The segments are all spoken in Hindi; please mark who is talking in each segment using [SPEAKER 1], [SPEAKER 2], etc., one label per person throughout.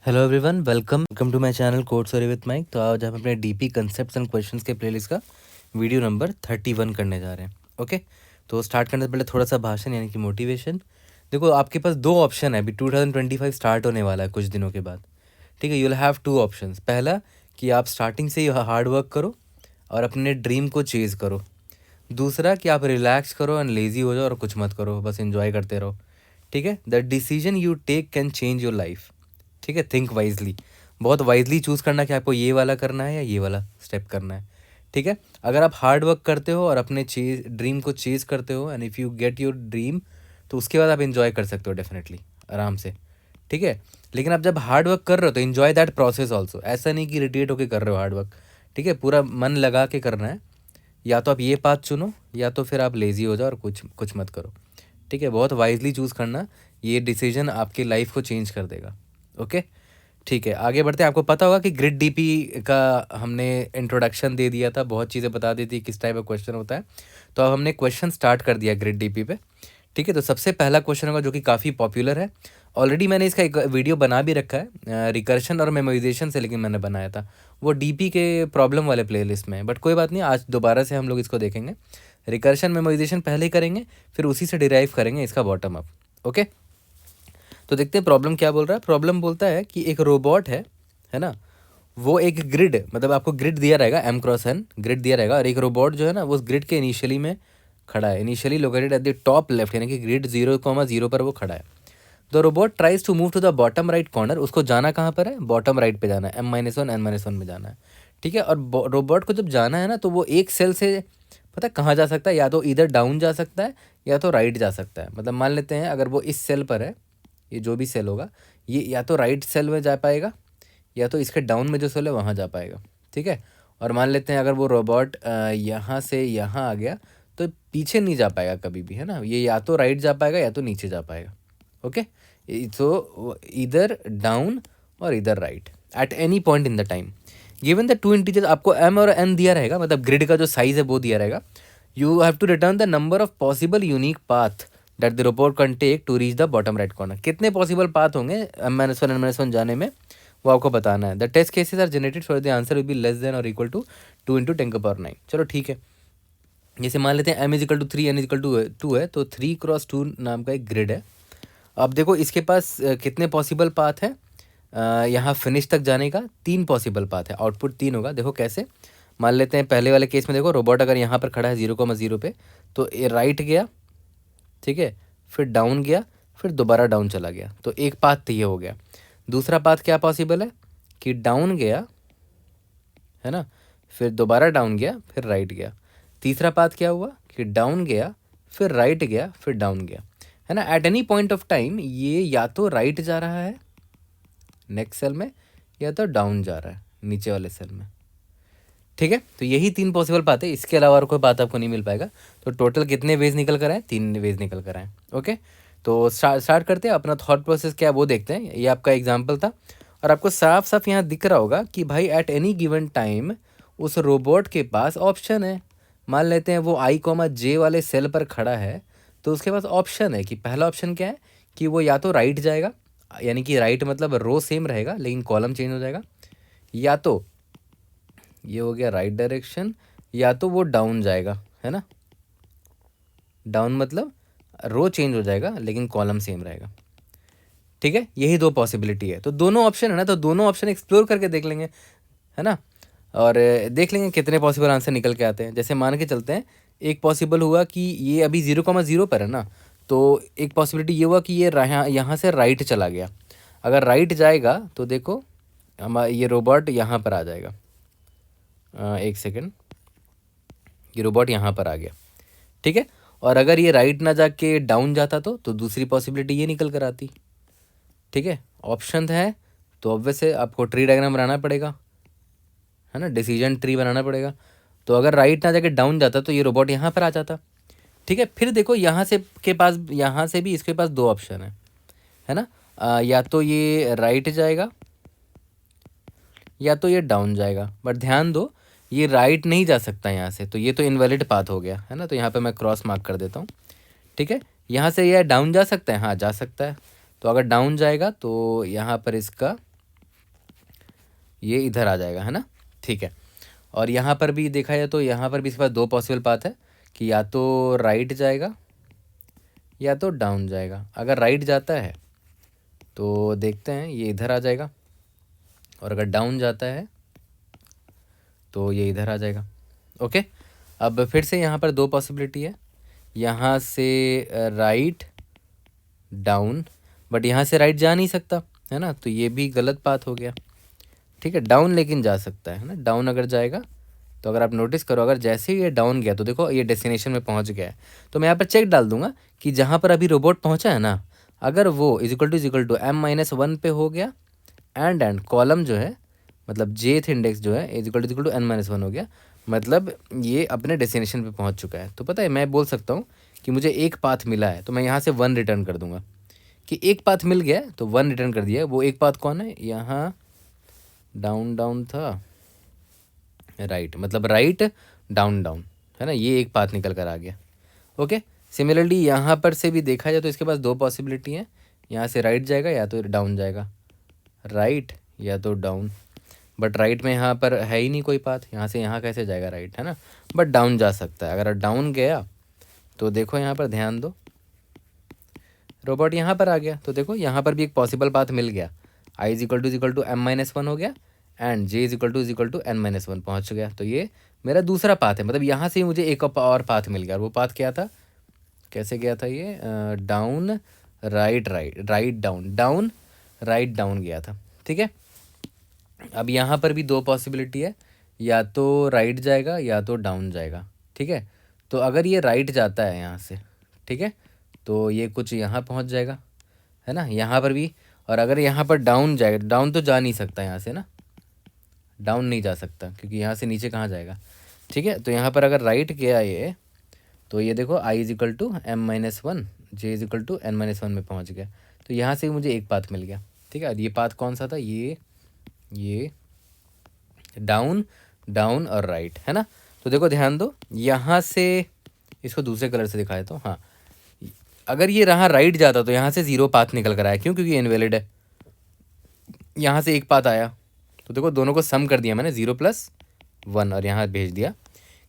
[SPEAKER 1] Hello everyone, welcome to my channel code story with Mike. तो आज हम अपने डीपी कंसेप्ट्स एंड क्वेश्चंस के प्लेलिस्ट का वीडियो नंबर 31 करने जा रहे हैं। ओके, तो स्टार्ट करने से पहले थोड़ा सा भाषण यानी कि मोटिवेशन। देखो, आपके पास दो ऑप्शन है। अभी 2025 स्टार्ट होने वाला है कुछ दिनों के बाद। ठीक है, you will have two options. पहला कि आप स्टार्टिंग से ही हार्ड वर्क करो और अपने ड्रीम को चेज़ करो। दूसरा कि आप रिलैक्स करो एंड लेज़ी हो जाओ और कुछ मत करो, बस इन्जॉय करते रहो। ठीक है, the decision you take can change your life. ठीक है, थिंक वाइजली, बहुत वाइजली चूज़ करना कि आपको ये वाला करना है या ये वाला स्टेप करना है। ठीक है, अगर आप हार्ड वर्क करते हो और अपने ड्रीम को चेज़ करते हो and if you get your dream, तो उसके बाद आप इन्जॉय कर सकते हो डेफिनेटली, आराम से। ठीक है, लेकिन आप जब हार्ड वर्क कर रहे हो तो इन्जॉय दैट प्रोसेस ऑल्सो। ऐसा नहीं कि इरिटेट होकर कर रहे हो हार्ड वर्क। ठीक है, पूरा मन लगा के करना है। या तो आप ये पाथ चुनो या तो फिर आप लेज़ी हो जाओ और कुछ कुछ मत करो। ठीक है, बहुत वाइजली चूज़ करना। ये डिसीजन आपकी लाइफ को चेंज कर देगा। ओके, ठीक है, आगे बढ़ते हैं। आपको पता होगा कि ग्रिड डीपी का हमने इंट्रोडक्शन दे दिया था, बहुत चीज़ें बता दी थी किस टाइप का क्वेश्चन होता है। तो अब हमने क्वेश्चन स्टार्ट कर दिया ग्रिड डीपी पे। ठीक है, तो सबसे पहला क्वेश्चन होगा जो कि काफ़ी पॉपुलर है। ऑलरेडी मैंने इसका एक वीडियो बना भी रखा है रिकर्शन और मेमोराइजेशन से, लेकिन मैंने बनाया था वो डीपी के प्रॉब्लम वाले प्लेलिस्ट में। बट कोई बात नहीं, आज दोबारा से हम लोग इसको देखेंगे। रिकर्शन मेमोराइजेशन पहले ही करेंगे, फिर उसी से डिराइव करेंगे इसका बॉटम अप। ओके, तो देखते हैं प्रॉब्लम क्या बोल रहा है। प्रॉब्लम बोलता है कि एक रोबोट है ना, वो एक ग्रिड, मतलब आपको ग्रिड दिया रहेगा, M×N ग्रिड दिया रहेगा, और एक रोबोट जो है ना वो उस ग्रिड के इनिशियली में खड़ा है, initially located at the top left, यानी कि ग्रिड 0,0 पर वो खड़ा है। The robot tries to move to the bottom right corner. उसको जाना कहाँ पर है? बॉटम राइट पे जाना है, M-1 N-1 में जाना है। ठीक है, और रोबोट को जब जाना है ना तो वो एक सेल से पता है कहाँ जा सकता है? या तो इधर डाउन जा सकता है या तो राइट जा सकता है। मतलब मान लेते हैं अगर वो इस सेल पर है, ये जो भी सेल होगा, ये या तो राइट सेल में जा पाएगा या तो इसके डाउन में जो सेल है वहाँ जा पाएगा। ठीक है, और मान लेते हैं अगर वो रोबोट यहाँ से यहाँ आ गया तो पीछे नहीं जा पाएगा कभी भी, है ना। ये या तो राइट जा पाएगा या तो नीचे जा पाएगा। ओके, सो इधर डाउन और इधर right at any point in the time. Given the two integers, आपको M और N दिया रहेगा, मतलब ग्रिड का जो साइज है वो दिया रहेगा। You have to return the number of possible unique path that the robot can take to reach the bottom right corner. कितने पॉसिबल पाथ होंगे M-1 N-1 जाने में, वो आपको बताना है। The test cases are generated for the answer will be less than और इक्वल टू 2 × 10⁻⁹। चलो ठीक है, जैसे मान लेते हैं M=3 N=2 है, तो 3×2 नाम का एक ग्रिड है। अब देखो इसके पास कितने पॉसिबल पाथ है यहाँ फिनिश तक जाने का? 3 पॉसिबल पाथ है, आउटपुट 3 होगा। देखो कैसे, मान लेते हैं पहले वाले केस में देखो रोबोट अगर यहाँ पर खड़ा है 0,0 पे, तो ये राइट गया, ठीक है, फिर डाउन गया, फिर दोबारा डाउन चला गया, तो एक पाथ तो ये हो गया। दूसरा पाथ क्या पॉसिबल है कि डाउन गया, है ना, फिर दोबारा डाउन गया, फिर राइट गया। तीसरा पाथ क्या हुआ कि डाउन गया, फिर राइट गया, फिर डाउन गया, है ना। At any point of time ये या तो राइट जा रहा है नेक्स्ट सेल में या तो डाउन जा रहा है नीचे वाले सेल में। ठीक है, तो यही 3 पॉसिबल पाथ है, इसके अलावा और कोई पाथ आपको नहीं मिल पाएगा। तो टोटल कितने वेज निकल कर आए? 3 वेज निकल कर आए। ओके, तो स्टार्ट करते हैं, अपना थॉट प्रोसेस क्या वो देखते हैं। ये आपका एग्जाम्पल था और आपको साफ साफ यहाँ दिख रहा होगा कि भाई एट एनी गिवन टाइम उस रोबोट के पास ऑप्शन है। मान लेते हैं वो I, J वाले सेल पर खड़ा है, तो उसके पास ऑप्शन है कि पहला ऑप्शन क्या है कि वो या तो राइट जाएगा, यानी कि राइट मतलब रो सेम रहेगा लेकिन कॉलम चेंज हो जाएगा, या तो ये हो गया राइट डायरेक्शन, या तो वो डाउन जाएगा, है ना। डाउन मतलब रो चेंज हो जाएगा लेकिन कॉलम सेम रहेगा। ठीक है, यही 2 पॉसिबिलिटी है। तो दोनों ऑप्शन है ना, तो दोनों ऑप्शन एक्सप्लोर करके देख लेंगे, है ना, और देख लेंगे कितने पॉसिबल आंसर निकल के आते हैं। जैसे मान के चलते हैं एक पॉसिबल हुआ कि ये अभी 0,0 पर है ना, तो एक पॉसिबिलिटी ये हुआ कि ये यहाँ से राइट चला गया। अगर राइट जाएगा तो देखो ये रोबोट यहाँ पर आ जाएगा। एक सेकेंड, ये रोबोट यहाँ पर आ गया। ठीक है, और अगर ये राइट ना जाके डाउन जाता तो दूसरी पॉसिबिलिटी ये निकल कर आती। ठीक है, ऑप्शन है तो ऑब्वियस है आपको ट्री डायग्राम बनाना पड़ेगा, है ना, डिसीजन ट्री बनाना पड़ेगा। तो अगर राइट ना जाके डाउन जाता तो ये रोबोट यहाँ पर आ जाता। ठीक है, फिर देखो यहाँ से के पास, यहाँ से भी इसके पास 2 ऑप्शन है ना, या तो ये राइट जाएगा या तो ये डाउन जाएगा। बट ध्यान दो ये राइट नहीं जा सकता यहाँ से, तो ये तो इनवैलिड पाथ हो गया, है ना। तो यहाँ पे मैं क्रॉस मार्क कर देता हूँ। ठीक है, यहाँ से ये डाउन जा सकता है, हाँ जा सकता है। तो अगर डाउन जाएगा तो यहाँ पर इसका ये इधर आ जाएगा, है ना, ठीक है। और यहाँ पर भी देखा जाए तो यहाँ पर भी इसके पास दो पॉसिबल पाथ है कि या तो राइट जाएगा या तो डाउन जाएगा। अगर राइट जाता है तो देखते हैं ये इधर आ जाएगा, और अगर डाउन जाता है तो ये इधर आ जाएगा। ओके, अब फिर से यहाँ पर दो पॉसिबिलिटी है, यहाँ से राइट डाउन, बट यहाँ से राइट जा नहीं सकता, है ना, तो ये भी गलत पाथ हो गया। ठीक है, डाउन लेकिन जा सकता है ना, डाउन अगर जाएगा तो अगर आप नोटिस करो, अगर जैसे ही ये डाउन गया तो देखो ये डेस्टिनेशन में पहुंच गया है। तो मैं यहाँ पर चेक डाल दूंगा कि जहाँ पर अभी रोबोट पहुंचा है ना, अगर वो इज इक्वल टू m-1 पे हो गया एंड कॉलम जो है मतलब जेथ इंडेक्स जो है इज इक्वल टू n-1 हो गया, मतलब ये अपने डेस्टिनेशन पे पहुंच चुका है। तो पता है मैं बोल सकता हूँ कि मुझे एक पाथ मिला है, तो मैं यहाँ से 1 रिटर्न कर दूंगा कि एक पाथ मिल गया है, तो 1 रिटर्न कर दिया। वो एक पाथ कौन है, यहाँ डाउन डाउन था, राइट मतलब राइट डाउन डाउन, है ना, ये एक पाथ निकल कर आ गया। ओके, सिमिलरली यहाँ पर से भी देखा जाए तो इसके पास दो पॉसिबिलिटी हैं, यहाँ से राइट जाएगा या तो डाउन जाएगा, राइट या तो डाउन, बट राइट में यहाँ पर है ही नहीं कोई पाथ, यहाँ से यहाँ कैसे जाएगा राइट, है ना, बट डाउन जा सकता है। अगर डाउन गया तो देखो यहाँ पर ध्यान दो, रोबोट यहाँ पर आ गया, तो देखो यहाँ पर भी एक पॉसिबल पाथ मिल गया, आई इज इक्वल टू m-1 हो गया and j is equal to n-1 पहुँच गया। तो ये मेरा दूसरा पाथ है, मतलब यहाँ से ही मुझे एक और पाथ मिल गया। और वो पाथ क्या था, कैसे गया था ये, down right right write down down write down गया था। ठीक है, अब यहाँ पर भी दो पॉसिबिलिटी है, या तो राइट जाएगा या तो डाउन जाएगा। ठीक है, तो अगर ये राइट जाता है यहाँ से, ठीक है, तो ये कुछ यहाँ पहुँच जाएगा, है ना, यहाँ पर भी। और अगर यहाँ पर डाउन जाएगा, डाउन तो जा नहीं सकता यहाँ से ना, डाउन नहीं जा सकता क्योंकि यहाँ से नीचे कहाँ जाएगा। ठीक है, तो यहाँ पर अगर राइट गया ये, तो ये देखो i is equal to m-1 j is equal to n-1 में पहुँच गया। तो यहाँ से मुझे एक पाथ मिल गया। ठीक है, ये पाथ कौन सा था, ये डाउन डाउन और राइट, है ना। तो देखो ध्यान दो, यहाँ से इसको दूसरे कलर से दिखाया तो हाँ, अगर ये रहा राइट जाता तो यहाँ से 0 पाथ निकल कर आया, क्यों, क्योंकि इनवैलिड है। यहाँ से एक पाथ आया, तो देखो दोनों को सम कर दिया मैंने, 0 + 1, और यहाँ भेज दिया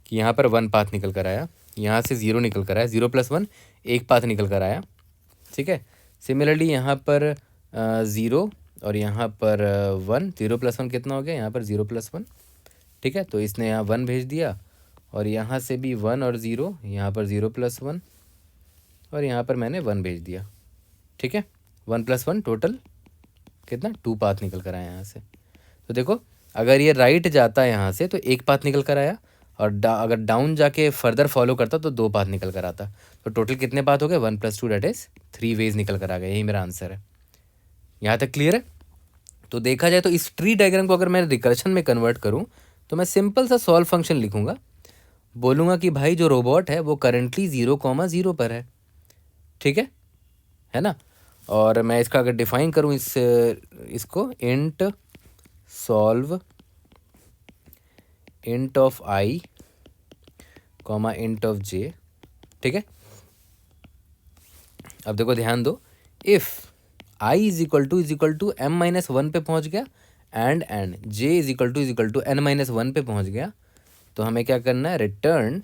[SPEAKER 1] कि यहाँ पर 1 पाथ निकल कर आया, यहाँ से 0 निकल कर आया, 0 + 1 एक पाथ निकल कर आया। ठीक है, सिमिलरली यहाँ पर 0 और यहाँ पर 1, 0 + 1 कितना हो गया, यहाँ पर 0 + 1। ठीक है, तो इसने यहाँ 1 भेज दिया, और यहाँ से भी 1 और 0, यहाँ पर 0 + 1, और यहाँ पर मैंने 1 भेज दिया। ठीक है, 1 + 1 टोटल कितना, 2 पाथ निकल कर आया यहाँ से। तो देखो अगर ये राइट जाता है यहाँ से तो एक पाथ निकल कर आया, और अगर डाउन जाके फर्दर फॉलो करता तो 2 पाथ निकल कर आता। तो टोटल कितने पाथ हो गए, 1 + 2 दैट इज 3 वेज निकल कर आ गए। यही मेरा आंसर है। यहाँ तक क्लियर है। तो देखा जाए तो इस ट्री डायग्राम को अगर मैं रिकर्शन में कन्वर्ट करूँ तो मैं सिंपल सा सॉल्व फंक्शन लिखूंगा, बोलूँगा कि भाई जो रोबोट है वो करेंटली 0,0 पर है। ठीक है ना। और मैं इसका अगर डिफाइन करूँ इसको int solve int of I comma int of j. ठीक है, अब देखो ध्यान दो, if i is equal to m-1 पे पहुंच गया and j is equal to n-1 पे पहुंच गया, तो हमें क्या करना है, रिटर्न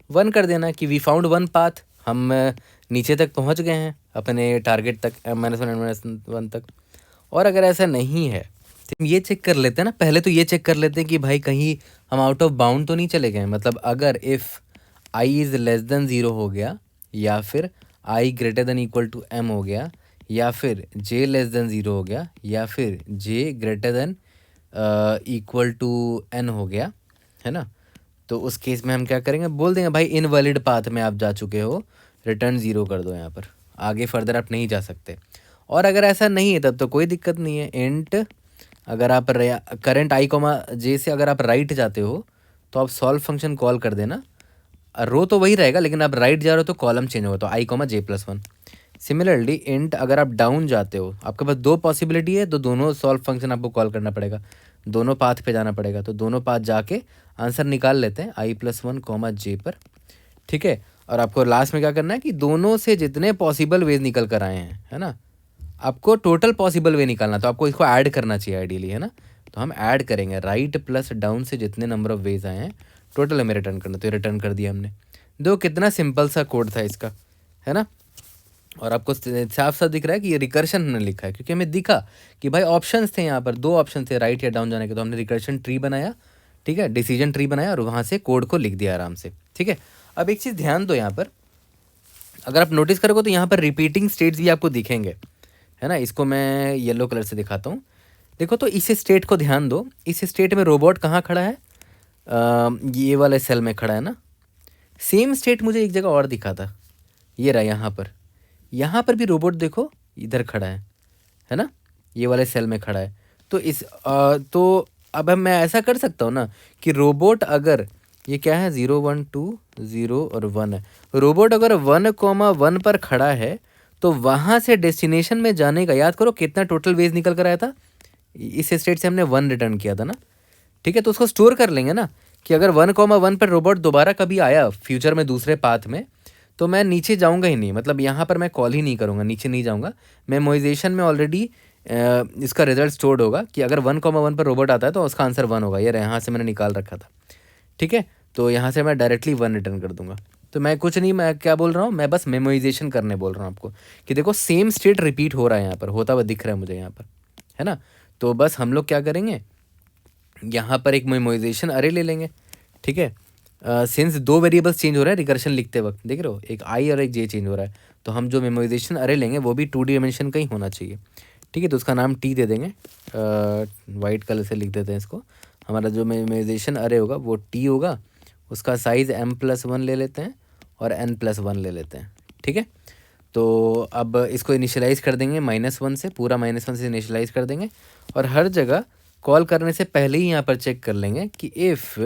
[SPEAKER 1] 1 कर देना कि वी फाउंड 1 पाथ, हम नीचे तक पहुंच गए हैं अपने टारगेट तक, m-1 तक। और अगर ऐसा नहीं है तो ये चेक कर लेते हैं ना, पहले तो ये चेक कर लेते हैं कि भाई कहीं हम आउट ऑफ बाउंड तो नहीं चले गए। मतलब अगर if i is less than 0 हो गया, या फिर i greater than equal to m हो गया, या फिर j लेस देन 0 हो गया, या फिर j greater than equal to n हो गया, है ना, तो उस केस में हम क्या करेंगे, बोल देंगे भाई इनवैलिड पाथ में आप जा चुके हो, रिटर्न 0 कर दो, यहाँ पर आगे फर्दर आप नहीं जा सकते। और अगर ऐसा नहीं है तब तो कोई दिक्कत नहीं है, इंट अगर आप करंट i, j से अगर आप राइट जाते हो तो आप सॉल्व फंक्शन कॉल कर देना, रो तो वही रहेगा लेकिन आप राइट जा रहे हो तो कॉलम चेंज होगा, तो i, j + 1। सिमिलरली इंट अगर आप डाउन जाते हो, आपके पास दो पॉसिबिलिटी है, तो दोनों सॉल्व फंक्शन आपको कॉल करना पड़ेगा, दोनों पाथ पे जाना पड़ेगा, तो दोनों पाथ जाके आंसर निकाल लेते हैं i + 1, j पर। ठीक है, और आपको लास्ट में क्या करना है कि दोनों से जितने पॉसिबल वेज निकल कर आए हैं, है ना, आपको टोटल पॉसिबल वे निकालना, तो आपको इसको ऐड करना चाहिए आइडियली, है ना। तो हम ऐड करेंगे राइट प्लस डाउन से जितने नंबर ऑफ वेज आए हैं टोटल हमें रिटर्न करना, तो ये रिटर्न कर दिया हमने। दो कितना सिंपल सा कोड था इसका, है ना। और आपको साफ साफ दिख रहा है कि ये रिकर्शन हमने लिखा है, क्योंकि हमें दिखा कि भाई ऑप्शंस थे यहाँ पर, दो ऑप्शन थे राइट या डाउन जाने के, तो हमने रिकर्शन ट्री बनाया, ठीक है, डिसीजन ट्री बनाया और वहाँ से कोड को लिख दिया आराम से, ठीक है। अब एक चीज़ ध्यान दो, यहाँ पर अगर आप नोटिस करोगे तो यहाँ पर रिपीटिंग स्टेट्स भी आपको दिखेंगे, है ना। इसको मैं येलो कलर से दिखाता हूँ। देखो तो इस स्टेट को ध्यान दो, इस स्टेट में रोबोट कहाँ खड़ा है, ये वाले सेल में खड़ा है ना। सेम स्टेट मुझे एक जगह और दिखा था, ये रहा यहाँ पर भी रोबोट देखो इधर खड़ा है ना, ये वाले सेल में खड़ा है। तो तो अब मैं ऐसा कर सकता हूँ ना कि रोबोट अगर ये क्या है 0 1 2 0 और 1 है, रोबोट अगर 1,1 पर खड़ा है तो वहाँ से डेस्टिनेशन में जाने का, याद करो कितना टोटल वेज निकल कर आया था, इस स्टेट से हमने 1 रिटर्न किया था ना, ठीक है। तो उसको स्टोर कर लेंगे ना कि अगर 1,1 पर रोबोट दोबारा कभी आया फ्यूचर में दूसरे पाथ में, तो मैं नीचे जाऊंगा ही नहीं, मतलब यहाँ पर मैं कॉल ही नहीं करूँगा, नीचे नहीं जाऊँगा। मेमोराइजेशन में ऑलरेडी इसका रिजल्ट स्टोर्ड होगा कि अगर 1,1 पर रोबोट आता है तो उसका आंसर 1 होगा, ये यहाँ से मैंने निकाल रखा था, ठीक है। तो यहाँ से मैं डायरेक्टली 1 रिटर्न कर दूंगा। तो मैं कुछ नहीं, मैं क्या बोल रहा हूँ, मैं बस मेमोराइजेशन करने बोल रहा हूँ आपको कि देखो सेम स्टेट रिपीट हो रहा है, यहाँ पर होता हुआ दिख रहा है मुझे यहाँ पर, है ना। तो बस हम लोग क्या करेंगे, यहाँ पर एक मेमोराइजेशन अरे ले लेंगे, ठीक है। सिंस दो वेरिएबल्स चेंज हो रहे हैं रिकर्शन लिखते वक्त, देख रहे हो, एक आई और एक जे चेंज हो रहा है, तो हम जो मेमोराइजेशन अरे लेंगे वो भी 2D डायमेंशन का ही होना चाहिए, ठीक है। तो उसका नाम टी दे देंगे, वाइट कलर से लिख देते हैं इसको। हमारा जो मेमोराइजेशन अरे होगा वो टी होगा, उसका साइज़ m+1 ले लेते हैं और n+1 ले लेते हैं, ठीक है। तो अब इसको इनिशियलाइज कर देंगे -1 से, पूरा -1 से इनिशियलाइज कर देंगे और हर जगह कॉल करने से पहले ही यहाँ पर चेक कर लेंगे कि if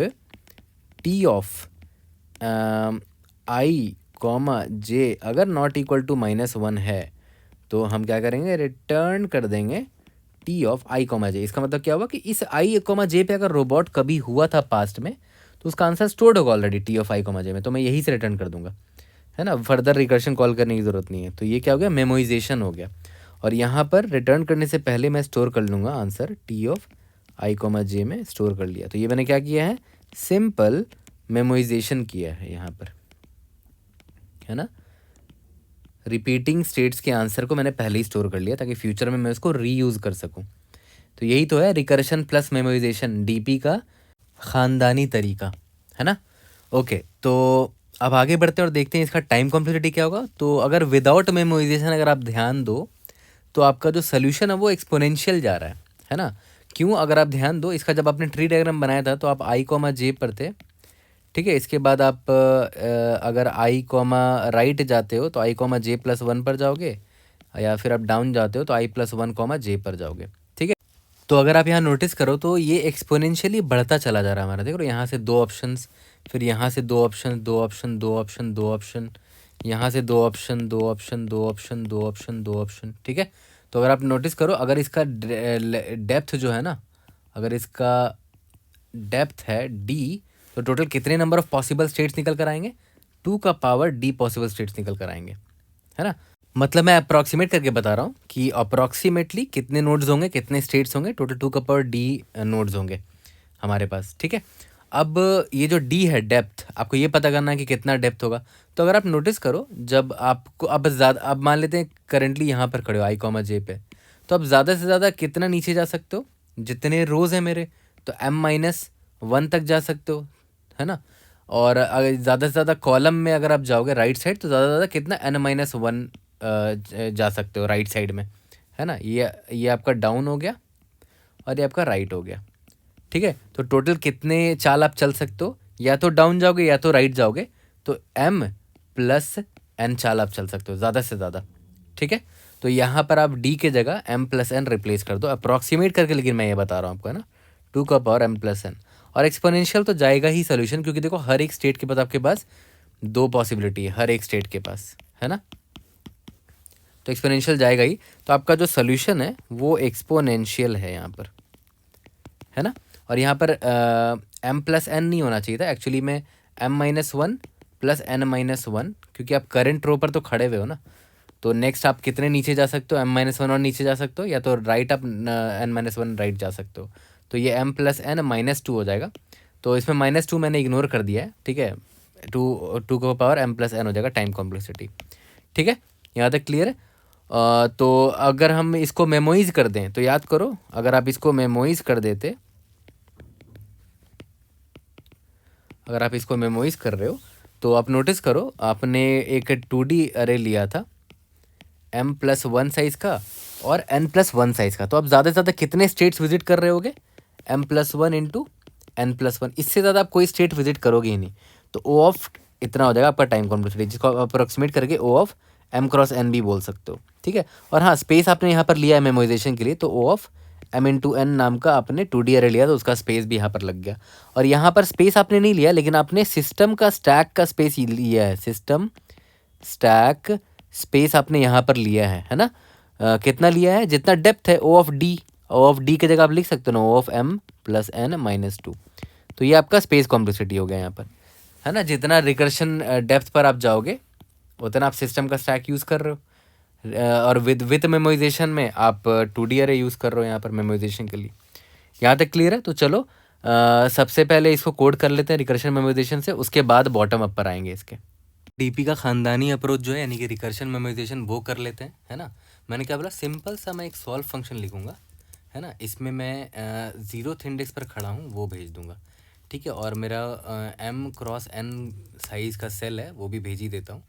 [SPEAKER 1] t of I comma j अगर नॉट इक्वल टू -1 है तो हम क्या करेंगे, रिटर्न कर देंगे टी ऑफ आई कॉमा जे। इसका मतलब क्या हुआ कि इस आई कॉमा जे पे अगर रोबोट कभी हुआ था पास्ट में तो उसका आंसर स्टोर्ड होगा already t of I comma j में, तो मैं यही से रिटर्न कर दूंगा, है ना। फर्दर रिकर्शन कॉल करने की ज़रूरत नहीं है। तो ये क्या हो गया, मेमोराइजेशन हो गया। और यहाँ पर रिटर्न करने से पहले मैं स्टोर कर लूँगा answer t of I comma j में स्टोर कर लिया। तो ये मैंने क्या किया है, सिंपल मेमोराइजेशन किया है यहाँ पर, है ना। रिपीटिंग स्टेट्स के आंसर को मैंने पहले ही स्टोर कर लिया ताकि फ्यूचर में मैं उसको रीयूज़ कर सकूं। तो यही तो है रिकर्शन प्लस मेमोराइजेशन, डीपी का ख़ानदानी तरीका, है ना। ओके, तो अब आगे बढ़ते हैं और देखते हैं इसका टाइम कॉम्प्लेक्सिटी क्या होगा। तो अगर विदाउट मेमोराइजेशन अगर आप ध्यान दो तो आपका जो सोल्यूशन है वो एक्सपोनेंशियल जा रहा है ना। क्यों, अगर आप ध्यान दो, इसका जब आपने ट्री डायग्राम बनाया था तो आप आई कॉमा जे पर थे, ठीक है। इसके बाद आप अगर आई कॉमा राइट जाते हो तो आई कॉमा जे+1 पर जाओगे, या फिर आप डाउन जाते हो तो i+1 कॉमा जे पर जाओगे, ठीक है। तो अगर आप यहाँ नोटिस करो तो ये एक्सपोनेंशियली बढ़ता चला जा रहा है हमारा, देखो यहाँ से 2 ऑप्शंस, फिर यहाँ से 2 ऑप्शन 2 ऑप्शन 2 ऑप्शन 2 ऑप्शन, यहाँ से 2 option 2 option 2 option 2 option 2 option, ठीक है। तो अगर आप नोटिस करो, अगर इसका डेप्थ जो है ना, अगर इसका डेप्थ है डी, तो टोटल कितने नंबर ऑफ पॉसिबल स्टेट्स निकल कर आएंगे, 2 का पावर डी पॉसिबल स्टेट्स निकल कर आएंगे, है ना। मतलब मैं अप्रॉक्सीमेट करके बता रहा हूँ कि अप्रॉक्सीमेटली कितने नोड्स होंगे, कितने स्टेट्स होंगे, टोटल 2 का पावर डी नोड्स होंगे हमारे पास, ठीक है। अब ये जो डी है डेप्थ, आपको ये पता करना है कि कितना डेप्थ होगा। तो अगर आप नोटिस करो, जब आपको अब ज़्यादा, अब मान लेते हैं करेंटली यहाँ पर खड़े हो आई कॉमा जे पे, तो अब ज़्यादा से ज़्यादा कितना नीचे जा सकते हो, जितने रोज़ हैं मेरे, तो m-1 तक जा सकते हो, है ना। और अगर ज़्यादा से ज़्यादा कॉलम में अगर आप जाओगे राइट साइड तो ज़्यादा से ज़्यादा कितना n-1 जा सकते हो राइट साइड में, है ना। ये आपका डाउन हो गया और ये आपका राइट हो गया, ठीक है। तो टोटल कितने चाल आप चल सकते हो, या तो डाउन जाओगे या तो राइट जाओगे, तो m+n चाल आप चल सकते हो ज़्यादा से ज़्यादा, ठीक है। तो यहाँ पर आप d के जगह m+n रिप्लेस कर दो अप्रॉक्सीमेट करके, लेकिन मैं ये बता रहा हूँ आपको, है ना, 2 का पावर m+n। और एक्सपोनेंशियल तो जाएगा ही सोल्यूशन, क्योंकि देखो हर एक स्टेट के बाद आपके पास 2 पॉसिबिलिटी है, हर एक स्टेट के पास, है ना। तो एक्सपोनेंशियल जाएगा ही, तो आपका जो सोल्यूशन है वो एक्सपोनेंशियल है यहाँ पर, है ना। और यहाँ पर m+n नहीं होना चाहिए था एक्चुअली में, m-1 + n-1, क्योंकि आप करंट रो पर तो खड़े हुए हो ना, तो नेक्स्ट आप कितने नीचे जा सकते हो, m-1 और नीचे जा सकते हो, या तो राइट आप n-1 राइट जा सकते हो। तो ये m + n -2 हो जाएगा। तो इसमें -2 मैंने इग्नोर कर दिया है, ठीक है। 2 का पावर m + n हो जाएगा टाइम कॉम्प्लेक्सिटी, ठीक है। यहाँ तक क्लियर है। तो अगर हम इसको मेमोइज कर दें तो याद करो, अगर आप इसको मेमोइज कर देते, अगर आप इसको मेमोइज कर रहे हो तो आप नोटिस करो, आपने एक 2D अरे लिया था m+1 साइज़ का और n+1 साइज़ का। तो आप ज़्यादा से ज़्यादा कितने स्टेट्स विजिट कर रहे होगे, m+1 इंटू n+1, इससे ज़्यादा आप कोई स्टेट विजिट करोगे ही नहीं। तो O ऑफ इतना हो जाएगा आपका टाइम कॉम्प्लेक्सिटी, जिसको आप अप्रोक्सीमेट करके O ऑफ m×n भी बोल सकते हो, ठीक है। और हाँ, स्पेस आपने यहाँ पर लिया है मेमोराइजेशन के लिए, तो O ऑफ m×n नाम का आपने 2D अरे लिया, तो उसका स्पेस भी यहाँ पर लग गया। और यहाँ पर स्पेस आपने नहीं लिया, लेकिन आपने सिस्टम का स्टैक का स्पेस लिया है, सिस्टम स्टैक स्पेस आपने यहाँ पर लिया है ना। कितना लिया है, जितना डेप्थ है O ऑफ D की जगह आप लिख सकते हो ना O ऑफ m + n - 2। तो ये आपका स्पेस कॉम्प्लेक्सिटी हो गया यहाँ पर, है ना। जितना रिकर्शन डेप्थ पर आप जाओगे उतना आप सिस्टम का स्टैक यूज़ कर रहे हो। और विद मेमोराइजेशन में आप 2D अरे यूज़ कर रहे हो यहाँ पर मेमोराइजेशन के लिए। यहाँ तक क्लियर है। तो चलो सबसे पहले इसको कोड कर लेते हैं रिकर्शन मेमोराइजेशन से, उसके बाद बॉटम अप पर आएंगे इसके। डीपी का ख़ानदानी अप्रोच जो है, यानी कि रिकर्शन मेमोराइजेशन, वो कर लेते हैं, है ना। मैंने क्या बोला, सिंपल सा मैं एक सॉल्व फंक्शन लिखूंगा, है ना। इसमें मैं 0th इंडेक्स पर खड़ा हूँ वो भेज दूंगा, ठीक है। और मेरा m×n साइज़ का सेल है वो भी भेज ही देता हूँ,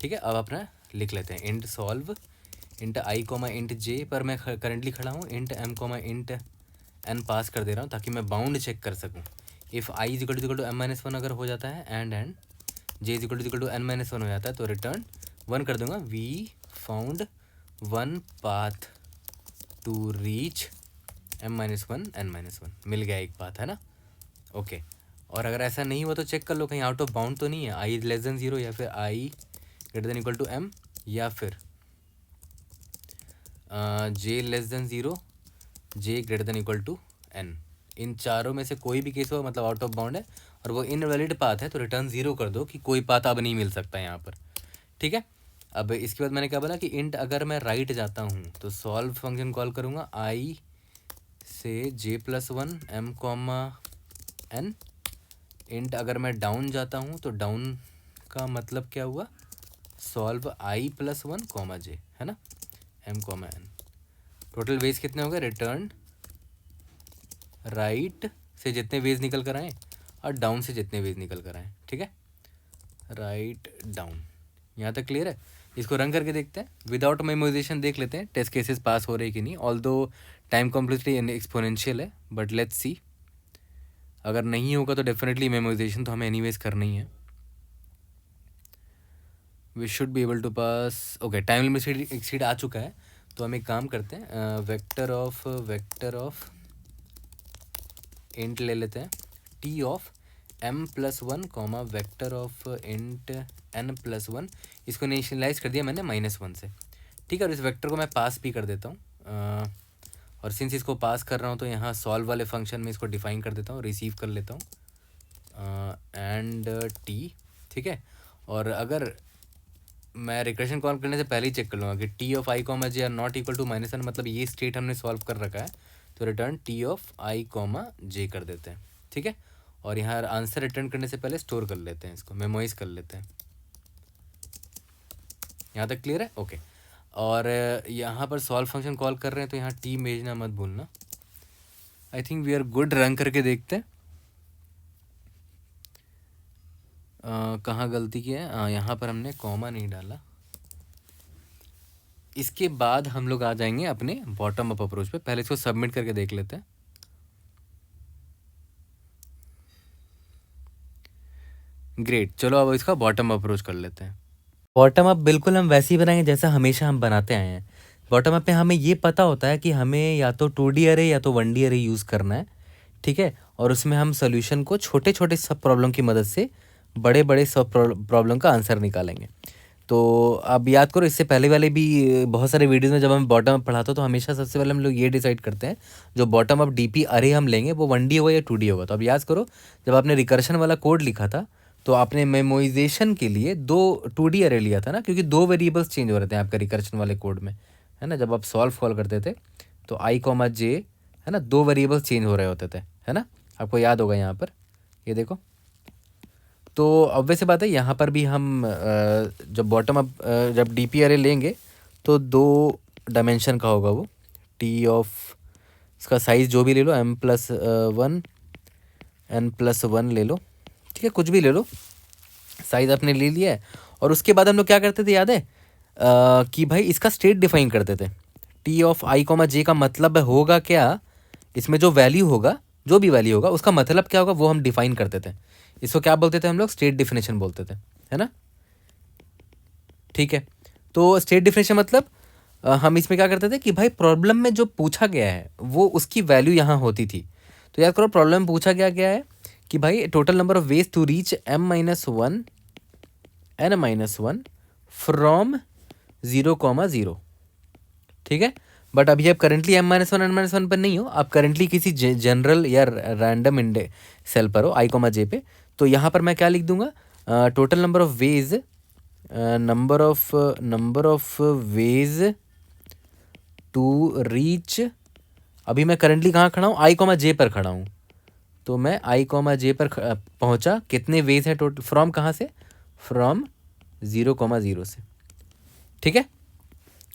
[SPEAKER 1] ठीक है। अब अपना लिख लेते हैं, int solve int i, int j पर मैं करेंटली खड़ा हूँ, इंट m, इंट n पास कर दे रहा हूँ ताकि मैं बाउंड चेक कर सकूँ। इफ़ i = m-1 अगर हो जाता है एंड j = n-1 हो जाता है, तो रिटर्न 1 कर दूंगा। We found 1 path to reach m-1 n-1, मिल गया एक पाथ, है ना। ओके। और अगर ऐसा नहीं हुआ तो चेक कर लो कहीं आउट ऑफ बाउंड तो नहीं है, i <0 या फिर i > m, या फिर j <0, j > n। इन चारों में से कोई भी केस हो, मतलब आउट ऑफ बाउंड है और वो इनवैलिड पाथ है, तो रिटर्न 0 कर दो कि कोई पाथ अब नहीं मिल सकता यहाँ पर, ठीक है। अब इसके बाद मैंने क्या बोला कि इंट अगर मैं राइट जाता हूँ तो सॉल्व फंक्शन कॉल करूँगा i से j + 1 m, n। इंट अगर मैं डाउन जाता हूँ तो डाउन का मतलब क्या हुआ, सॉल्व i + 1, j, है ना, m, n। टोटल वेज कितने हो गए, रिटर्न राइट से जितने वेज निकल कर आए और डाउन से जितने वेज निकल कर आए, ठीक है। राइट डाउन, यहाँ तक क्लियर है। इसको रन करके देखते हैं, विदाउट मेमोराइजेशन देख लेते हैं टेस्ट केसेस पास हो रहे कि नहीं। ऑल्दो टाइम कॉम्प्लेक्सिटी एक्सपोनेंशियल है, बट लेट्स सी। अगर नहीं होगा तो डेफिनेटली मेमोराइजेशन तो हमें एनीवेज करना ही है। We should be able to pass. Okay, time limit exceed आ चुका है, तो हम एक काम करते हैं, वेक्टर ऑफ इंट ले लेते हैं, t of m+1, vector of int n+1। इसको इनिशियलाइज कर दिया मैंने -1 से, ठीक है। और इस वेक्टर को मैं पास भी कर देता हूँ, और सिंस इसको पास कर रहा हूँ तो यहाँ सॉल्व वाले फंक्शन में इसको डिफाइन कर देता हूँ, रिसीव कर लेता हूँ एंड t, ठीक है। और अगर मैं रिकर्शन कॉल करने से पहले ही चेक कर लूँगा कि t of i, j are not equal to -1, मतलब ये स्टेट हमने सॉल्व कर रखा है, तो return t of i, j कर देते हैं, ठीक है। और यहाँ आंसर रिटर्न करने से पहले स्टोर कर लेते हैं, इसको मेमोराइज कर लेते हैं। यहाँ तक क्लियर है, ओके। और यहाँ पर सॉल्व फंक्शन कॉल कर रहे हैं तो यहाँ t भेजना मत भूलना। I think we are good, run करके देखते हैं कहाँ गलती की है। यहाँ पर हमने कॉमा नहीं डाला। इसके बाद हम लोग आ जाएंगे अपने बॉटम अप अप्रोच पे, पहले इसको सबमिट करके देख लेते हैं। ग्रेट, चलो अब इसका बॉटम अप्रोच कर लेते हैं। बॉटम अप बिल्कुल हम वैसे ही बनाएंगे जैसा हमेशा हम बनाते आए हैं। बॉटम अप में हमें ये पता होता है कि हमें या तो 2D अरे या तो 1D अरे यूज़ करना है, ठीक है। और उसमें हम सोल्यूशन को छोटे छोटे सब प्रॉब्लम की मदद से बड़े बड़े सब प्रॉब्लम का आंसर निकालेंगे। तो अब याद करो, इससे पहले वाले भी बहुत सारे वीडियोज़ में जब हम बॉटम अप पढ़ाते तो हमेशा सबसे पहले हम लोग ये डिसाइड करते हैं जो बॉटम अप DP अरे हम लेंगे वो 1D होगा या 2D होगा। तो अब याद करो, जब आपने रिकर्शन वाला कोड लिखा था तो आपने मेमोइजेशन के लिए 2D अरे लिया था ना, क्योंकि 2 वेरिएबल्स चेंज हो रहे थे आपका रिकर्शन वाले कोड में, है ना। जब आप सॉल्व कॉल करते थे तो आई कॉमा जे, है ना, 2 वेरिएबल्स चेंज हो रहे होते थे, है ना, आपको याद होगा यहाँ पर, ये देखो। तो ऑब्वियस सी बात है यहाँ पर भी हम जब बॉटम अप जब डीपी अरे लेंगे तो 2 डायमेंशन का होगा वो, टी ऑफ, इसका साइज़ जो भी ले लो, m+1 n+1 ले लो, ठीक है, कुछ भी ले लो, साइज़ आपने ले लिया है। और उसके बाद हम लोग क्या करते थे याद है, कि भाई इसका स्टेट डिफाइन करते थे। टी ऑफ आई कॉमा जे का मतलब होगा क्या, इसमें जो वैल्यू होगा, जो भी वैल्यू होगा उसका मतलब क्या होगा वो हम डिफाइन करते थे। इसको क्या बोलते थे हम लोग, स्टेट डिफिनेशन बोलते थे, है ना। ठीक है, तो स्टेट डिफिनेशन मतलब हम इसमें क्या करते थे कि भाई प्रॉब्लम में जो पूछा गया है वो उसकी वैल्यू यहाँ होती थी। तो याद करो प्रॉब्लम में पूछा गया है कि भाई total number of ways to reach m-1 n-1 from 0,0, ठीक है। बट अभी आप करेंटली m-1 n-1 पर नहीं हो, आप करेंटली किसी जनरल या रैंडम इंडे सेल पर हो, आई कॉमा जे पे। तो यहाँ पर मैं क्या लिख दूंगा, total number of ways, number of ways to reach, अभी मैं करेंटली कहाँ खड़ा हूँ, आई कॉमा जे पर खड़ा हूँ। तो मैं आई कॉमा जे पर पहुँचा, कितने वेज है टोटल, फ्रॉम कहाँ से, फ्रॉम 0,0 से, ठीक है।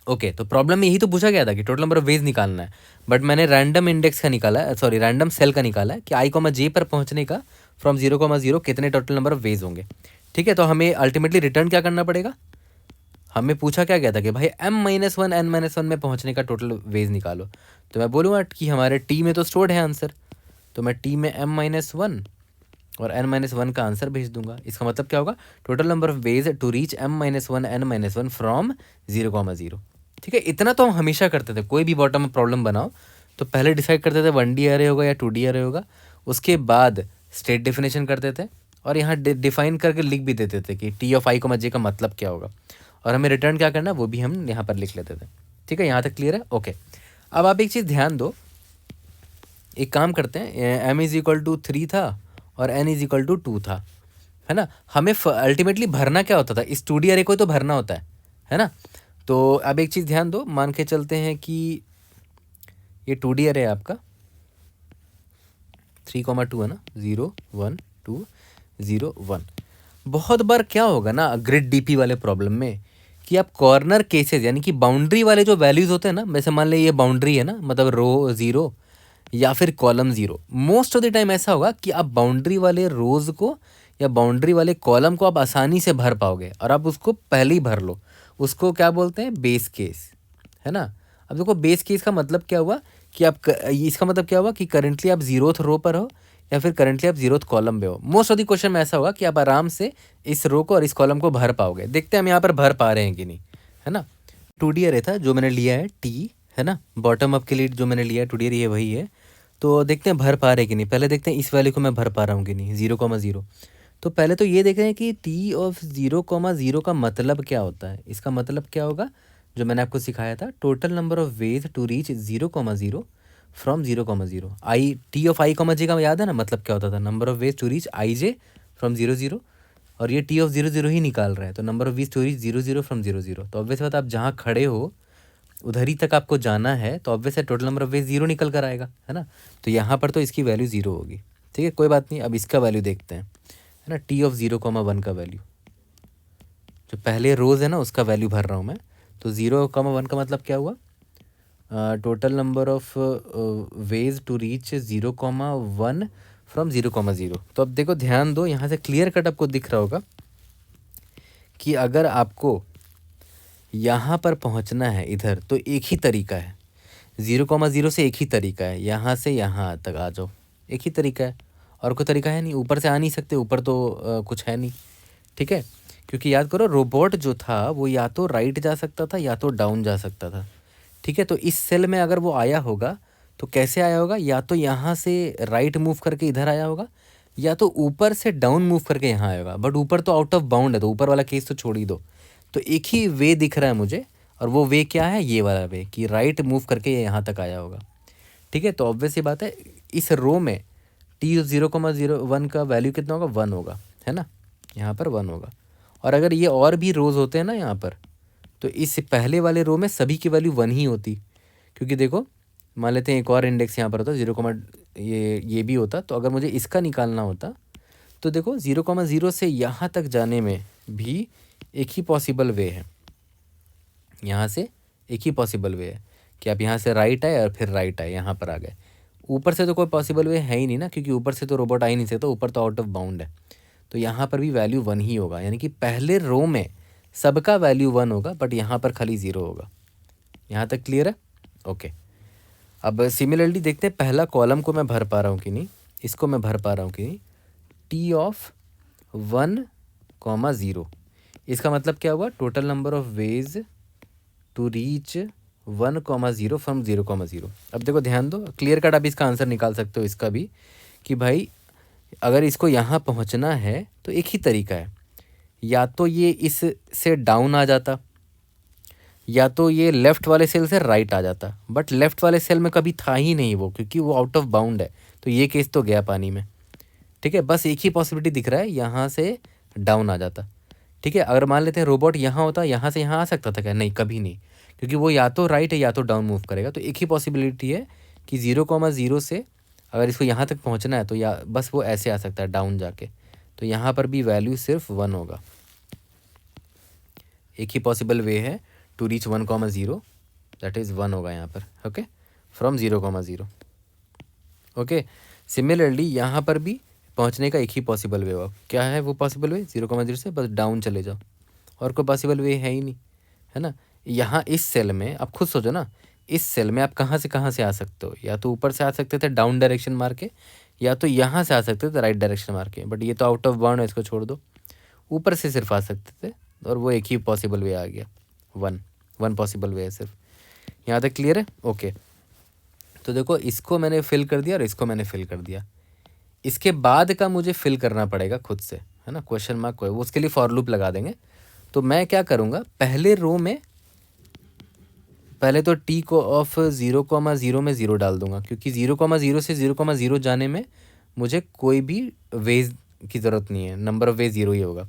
[SPEAKER 1] ओके, तो प्रॉब्लम में यही तो पूछा गया था कि टोटल नंबर ऑफ वेज निकालना है, बट मैंने रैंडम इंडेक्स का निकाला है, सॉरी रैंडम सेल का निकाला है कि आई कॉमा जे पर पहुंचने का फ्रॉम 0,0 कितने टोटल नंबर ऑफ वेज होंगे, ठीक है। तो हमें अल्टीमेटली रिटर्न क्या करना पड़ेगा, हमें पूछा क्या गया था कि भाई m-1 n-1 में पहुंचने का टोटल वेज निकालो। तो मैं बोलूँगा कि हमारे टी में तो स्टोर्ड है आंसर, तो मैं टी में m-1 और n-1 का आंसर भेज दूंगा। इसका मतलब क्या होगा, total number of ways to reach m-1 n-1 from 0,0, ठीक है। इतना तो हम हमेशा करते थे, कोई भी बॉटम में प्रॉब्लम बनाओ तो पहले डिसाइड करते थे 1D अरे होगा या 2D अरे होगा, उसके बाद स्टेट डिफिनेशन करते थे और यहाँ डिफाइन करके लिख भी देते थे कि टी ऑफ आई कॉमा जे का मतलब क्या होगा, और हमें रिटर्न क्या करना वो भी हम यहाँ पर लिख लेते थे, ठीक है। यहाँ तक क्लियर है, ओके। अब आप एक चीज़ ध्यान दो, एक काम करते हैं, m=3 था और n=2 था, है ना। हमें अल्टीमेटली भरना क्या होता था, इस 2D अरे को तो भरना होता है ना। तो अब एक चीज़ ध्यान दो, मान के चलते हैं कि ये 2D अरे है आपका, 3,2 है ना, 0 1 2 0 1। बहुत बार क्या होगा ना ग्रिड डीपी वाले प्रॉब्लम में कि आप कॉर्नर केसेस यानी कि बाउंड्री वाले जो वैल्यूज़ होते हैं ना, वैसे मान लें ये बाउंड्री है ना, मतलब रो 0 या फिर column 0, most of the time ऐसा होगा कि आप बाउंड्री वाले रोज को या बाउंड्री वाले कॉलम को आप आसानी से भर पाओगे और आप उसको पहले ही भर लो, उसको क्या बोलते हैं, बेस केस, है ना। अब देखो बेस केस का मतलब क्या हुआ कि आप इसका मतलब क्या हुआ कि करेंटली आप 0th रो पर हो या फिर करेंटली आप 0th कॉलम पे हो। मोस्ट ऑफ द क्वेश्चन में ऐसा होगा कि आप आराम से इस रो को और इस कॉलम को भर पाओगे। देखते हैं हम यहाँ पर भर पा रहे हैं कि नहीं, है ना। 2D अरे था जो मैंने लिया है टी, है ना, बॉटम अप के लिए जो मैंने लिया है 2D अरे ये वही है। तो देखते हैं भर पा रहे कि नहीं, पहले देखते हैं इस वैल्यू को मैं भर पा रहा हूँ कि नहीं, 0,0। तो पहले तो ये देख रहे हैं कि टी ऑफ 0,0 का मतलब क्या होता है। इसका मतलब क्या होगा जो मैंने आपको सिखाया था, total number of ways to reach 0,0 from 0,0। I t of I comma जे का याद है ना, मतलब क्या होता था, number of ways to reach i j from 0,0, और ये टी ऑफ 0,0 ही निकाल रहा है, तो number of ways to reach 0,0 from 0,0। तो ऑब्वियस बात आप जहाँ खड़े हो उधर ही तक आपको जाना है, तो ऑब्वियस है टोटल नंबर ऑफ वेज 0 निकल कर आएगा, है ना। तो यहाँ पर तो इसकी वैल्यू 0 होगी, ठीक है, कोई बात नहीं। अब इसका वैल्यू देखते हैं, है ना, टी ऑफ 0,1 का वैल्यू, जो पहले रोज़ है ना उसका वैल्यू भर रहा हूँ मैं। तो 0,1 का मतलब क्या हुआ, total number of ways to reach 0,1 from 0,0। तो अब देखो ध्यान दो, यहाँ से क्लियर कट आपको दिख रहा होगा कि अगर आपको यहाँ पर पहुँचना है इधर तो एक ही तरीका है, 0,0 से एक ही तरीका है, यहाँ से यहाँ तक आ जाओ, एक ही तरीका है, और कोई तरीका है नहीं। ऊपर से आ नहीं सकते, ऊपर तो कुछ है नहीं, ठीक है। क्योंकि याद करो रोबोट जो था वो या तो राइट जा सकता था या तो डाउन जा सकता था, ठीक है। तो इस सेल में अगर वो आया होगा तो कैसे आया होगा, या तो यहाँ से राइट मूव करके इधर आया होगा या तो ऊपर से डाउन मूव करके यहाँ आया होगा। बट ऊपर तो आउट ऑफ बाउंड है, तो ऊपर वाला केस तो छोड़ ही दो। तो एक ही वे दिख रहा है मुझे, और वो वे क्या है, ये वाला वे कि राइट मूव करके ये यहाँ तक आया होगा, ठीक है। तो ऑब्वियस ये बात है, इस रो में टी 0,01 का वैल्यू कितना होगा, 1 होगा, है ना। यहाँ पर 1 होगा। और अगर ये और भी रोज़ होते हैं ना यहाँ पर, तो इस पहले वाले रो में सभी की वैल्यू 1 ही होती, क्योंकि देखो मान लेते हैं एक और इंडेक्स यहाँ पर होता 0, ये भी होता। तो अगर मुझे इसका निकालना होता तो देखो 0,0 से यहाँ तक जाने में भी एक ही पॉसिबल वे है, यहाँ से एक ही पॉसिबल वे है कि आप यहाँ से राइट आए और फिर राइट आए, यहाँ पर आ गए। ऊपर से तो कोई पॉसिबल वे है ही नहीं ना, क्योंकि ऊपर से तो रोबोट आ ही नहीं सकता, ऊपर तो आउट ऑफ बाउंड है। तो यहाँ पर भी वैल्यू 1 ही होगा, यानी कि पहले रो में सबका वैल्यू 1 होगा, बट यहाँ पर खाली 0 होगा। यहाँ तक क्लियर है? ओके। अब सिमिलरली देखते हैं पहला कॉलम को मैं भर पा रहा हूँ कि नहीं, इसको मैं भर पा रहा हूँ कि नहीं। टी ऑफ 1,0, इसका मतलब क्या हुआ? Total number of ways to reach 1,0 from 0,0। अब देखो ध्यान दो, क्लियर कट आप इसका आंसर निकाल सकते हो इसका भी, कि भाई अगर इसको यहाँ पहुँचना है तो एक ही तरीका है, या तो ये इस से डाउन आ जाता, या तो ये लेफ़्ट वाले सेल से राइट आ जाता। बट लेफ़्ट वाले सेल में कभी था ही नहीं वो, क्योंकि वो आउट ऑफ बाउंड है, तो ये केस तो गया पानी में। ठीक है, बस एक ही पॉसिबिलिटी दिख रहा है, यहाँ से डाउन आ जाता। ठीक है, अगर मान लेते हैं रोबोट यहाँ होता, यहाँ से यहाँ आ सकता था क्या? नहीं, कभी नहीं, क्योंकि वो या तो राइट है या तो डाउन मूव करेगा। तो एक ही पॉसिबिलिटी है कि 0,0 से अगर इसको यहाँ तक पहुँचना है तो या बस वो ऐसे आ सकता है डाउन जाके। तो यहाँ पर भी वैल्यू सिर्फ 1 होगा। एक ही पॉसिबल वे है टू रीच 1,0, दैट इज़ 1 होगा यहाँ पर। Okay, from 0,0। ओके, सिमिलरली यहाँ पर भी पहुँचने का एक ही पॉसिबल वे होगा। क्या है वो पॉसिबल वे? 0,0 से बस डाउन चले जाओ, और कोई पॉसिबल वे है ही नहीं, है ना। यहाँ इस सेल में आप खुद सोचो ना, इस सेल में आप कहाँ से आ सकते हो? या तो ऊपर से आ सकते थे डाउन डायरेक्शन मार के, या तो यहाँ से आ सकते थे राइट डायरेक्शन मार के। बट ये तो आउट ऑफ बाउंड है, इसको छोड़ दो। ऊपर से सिर्फ आ सकते थे, और वो एक ही पॉसिबल वे आ गया, 1 पॉसिबल वे है सिर्फ। यहाँ तक क्लियर है? ओके, तो देखो इसको मैंने फिल कर दिया और इसको मैंने फिल कर दिया। इसके बाद का मुझे फिल करना पड़ेगा खुद से, है ना। क्वेश्चन मार्क को उसके लिए फॉर लूप लगा देंगे। तो मैं क्या करूँगा, पहले रो में पहले तो टी को ऑफ 0,0 में 0 डाल दूंगा, क्योंकि 0,0 से 0,0 जाने में मुझे कोई भी वेज की ज़रूरत नहीं है, नंबर ऑफ वेज 0 ही होगा।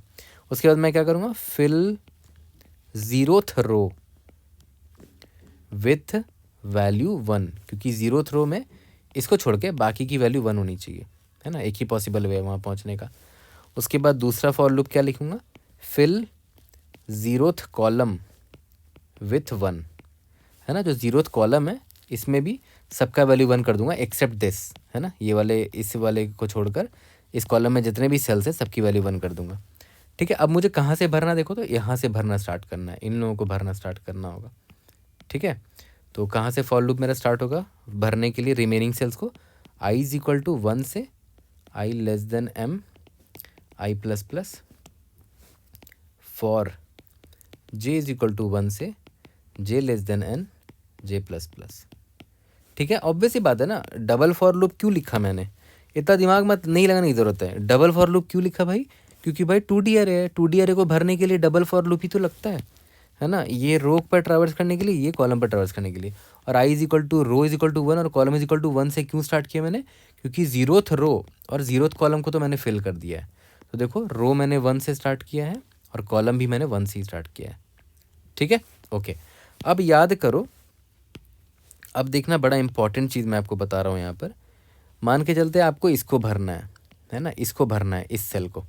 [SPEAKER 1] उसके बाद मैं क्या करूँगा, fill 0th row with value 1, क्योंकि 0th रो में इसको छोड़ के बाकी की वैल्यू 1 होनी चाहिए, है ना। एक ही पॉसिबल वे है वहाँ पहुँचने का। उसके बाद दूसरा फॉर लूप क्या लिखूँगा, फिल 0th कॉलम विथ 1, है ना। जो 0th कॉलम है इसमें भी सबका वैल्यू 1 कर दूंगा एक्सेप्ट दिस, है ना। ये वाले इस वाले को छोड़कर इस कॉलम में जितने भी सेल्स हैं सबकी वैल्यू 1 कर दूंगा। ठीक है, अब मुझे कहाँ से भरना, देखो तो यहाँ से भरना स्टार्ट करना है, इन लोगों को भरना स्टार्ट करना होगा। ठीक है, तो कहाँ से फॉर लूप मेरा स्टार्ट होगा भरने के लिए रिमेनिंग सेल्स को, i इज इक्वल टू 1 से i less than m i plus plus, for j is equal to 1 से j less than n j plus plus. ठीक है, ऑब्वियस ही बात है ना। डबल फॉर लूप क्यों लिखा मैंने, इतना दिमाग मत नहीं लगाने की ज़रूरत है। डबल फॉर लूप क्यों लिखा भाई, क्योंकि भाई 2D अरे है, 2D अरे को भरने के लिए डबल फॉर लूप ही तो लगता है ना। ये रो पर ट्रैवर्स करने के लिए, ये कॉलम पर ट्रैवर्स करने के लिए। और i is equal to row is equal to 1 और कॉलम इज इक्वल टू 1 से क्यों स्टार्ट किया मैंने, क्योंकि 0th रो और 0th कॉलम को तो मैंने फिल कर दिया है। तो देखो रो मैंने 1 से स्टार्ट किया है और कॉलम भी मैंने 1 से ही स्टार्ट किया है। ठीक है, ओके। अब याद करो, अब देखना बड़ा इंपॉर्टेंट चीज़ मैं आपको बता रहा हूँ यहाँ पर। मान के चलते आपको इसको भरना है ना, इसको भरना है इस सेल को।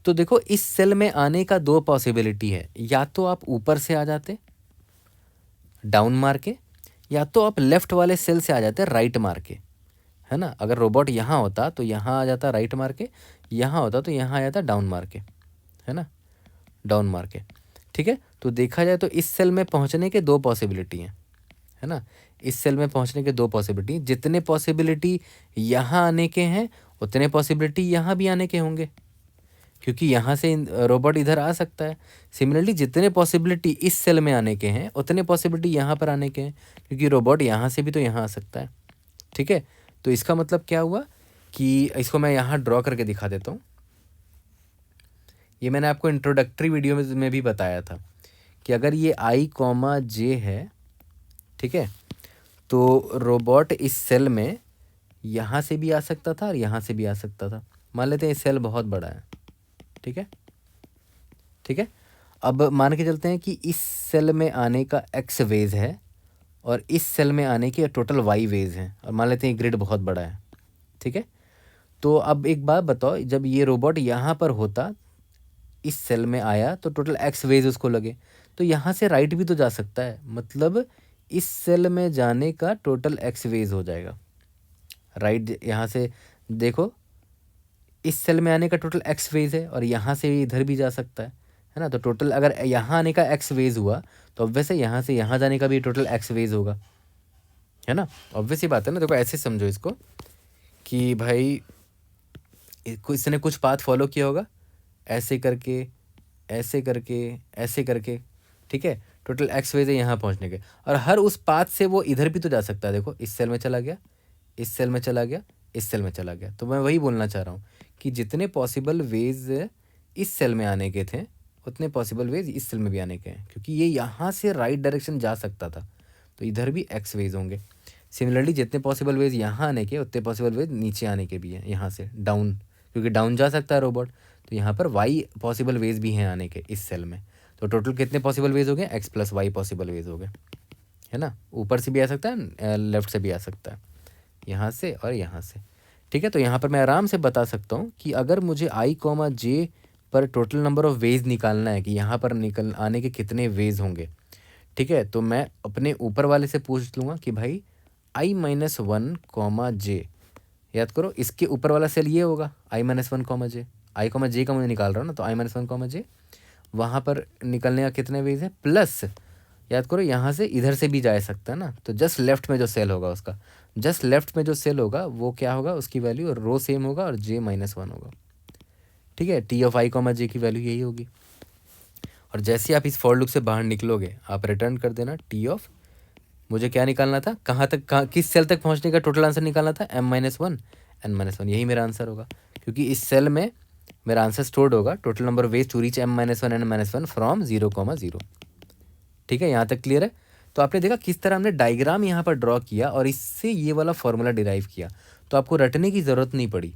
[SPEAKER 1] तो देखो इस सेल में आने का 2 पॉसिबिलिटी है, या तो आप ऊपर से आ जाते डाउन मार के, या तो आप लेफ्ट वाले सेल से आ जाते राइट मार के, है ना। अगर रोबोट यहाँ होता तो यहाँ आ जाता राइट मार के, यहाँ होता तो यहाँ आ जाता डाउन मार के, है ना, डाउन मार के। ठीक है, तो देखा जाए तो इस सेल में पहुँचने के 2 पॉसिबिलिटी हैं, है ना। इस सेल में पहुँचने के 2 पॉसिबिलिटी, जितने पॉसिबिलिटी यहाँ आने के हैं उतने पॉसिबिलिटी यहाँ भी आने के होंगे, क्योंकि यहाँ से रोबोट इधर आ सकता है। सिमिलरली जितने पॉसिबिलिटी इस सेल में आने के हैं उतने पॉसिबिलिटी यहाँ पर आने के हैं, क्योंकि रोबोट यहाँ से भी तो यहाँ आ सकता है। ठीक है, तो इसका मतलब क्या हुआ कि इसको मैं यहाँ ड्रॉ करके दिखा देता हूँ। ये मैंने आपको इंट्रोडक्टरी वीडियो में भी बताया था कि अगर ये i, j है, ठीक है, तो रोबोट इस सेल में यहाँ से भी आ सकता था और यहाँ से भी आ सकता था। मान लेते हैं ये सेल बहुत बड़ा है, ठीक है, ठीक है। अब मान के चलते हैं कि इस सेल में आने का x वेज है और इस सेल में आने के टोटल y वेज हैं, और मान लेते हैं ग्रिड बहुत बड़ा है। ठीक है। तो अब एक बात बताओ, जब ये रोबोट यहाँ पर होता, इस सेल में आया तो टोटल x वेज उसको लगे, तो यहाँ से राइट भी तो जा सकता है, मतलब इस सेल में जाने का टोटल x वेज हो जाएगा। राइट, यहाँ से देखो, इस सेल में आने का टोटल x वेज है और यहाँ से इधर भी जा सकता है ना। तो टोटल अगर यहाँ आने का x वेज हुआ तो ऑब्वियस है यहाँ से यहाँ जाने का भी टोटल x वेज होगा, है ना। ऑब्वियस ही बात है ना। देखो ऐसे समझो इसको कि भाई इसने कुछ पाथ फॉलो किया होगा, ऐसे करके, ऐसे करके, ऐसे करके, ठीक है। टोटल x वेज है यहाँ पहुँचने के, और हर उस पाथ से वो इधर भी तो जा सकता है। देखो इस सेल में चला गया, इस सेल में चला गया, इस सेल में चला गया। तो मैं वही बोलना चाह रहा हूँ कि जितने पॉसिबल वेज इस सेल में आने के थे उतने पॉसिबल वेज इस सेल में भी आने के हैं, क्योंकि ये यहाँ से राइट डायरेक्शन जा सकता था, तो इधर भी x वेज होंगे। सिमिलरली जितने पॉसिबल वेज यहाँ आने के उतने पॉसिबल वेज नीचे आने के भी हैं, यहाँ से डाउन, क्योंकि डाउन जा सकता है रोबोट, तो यहाँ पर y पॉसिबल वेज भी हैं आने के इस सेल में। तो टोटल कितने पॉसिबल वेज हो गए, x plus Y possible ways हो गए, है ना। ऊपर से भी आ सकता है, लेफ्ट से भी आ सकता है, यहाँ से और यहाँ से। ठीक है। तो यहाँ पर मैं आराम से बता सकता हूँ कि अगर मुझे i कॉमा जे पर टोटल नंबर ऑफ वेज निकालना है कि यहाँ पर निकल आने के कितने वेज होंगे, ठीक है, तो मैं अपने ऊपर वाले से पूछ लूँगा कि भाई i minus one comma j, याद करो इसके ऊपर वाला सेल ये होगा i minus one comma j, i comma जे का मुझे निकाल रहा हूँ ना, तो i minus one comma j वहाँ पर निकलने का कितने वेज है, प्लस याद करो यहाँ से इधर से भी जा सकता है ना, तो जस्ट लेफ्ट में जो सेल होगा उसका, जस्ट लेफ्ट में जो सेल होगा वो क्या होगा, उसकी वैल्यू रो सेम होगा और j माइनस वन होगा। ठीक है। टी ऑफ आई कॉमा जे की वैल्यू यही होगी। और जैसे आप इस फॉर लूप से बाहर निकलोगे आप रिटर्न कर देना टी ऑफ, मुझे क्या निकालना था, कहाँ तक, कहाँ किस सेल तक पहुँचने का टोटल आंसर निकालना था, m minus one n minus one, यही मेरा आंसर होगा, क्योंकि इस सेल में मेरा आंसर स्टोर्ड होगा total number ways to reach m minus one n minus one from 0,0। ठीक है, यहाँ तक क्लियर है। तो आपने देखा किस तरह हमने डायग्राम यहाँ पर ड्रॉ किया और इससे ये वाला फॉर्मूला डिराइव किया, तो आपको रटने की ज़रूरत नहीं पड़ी,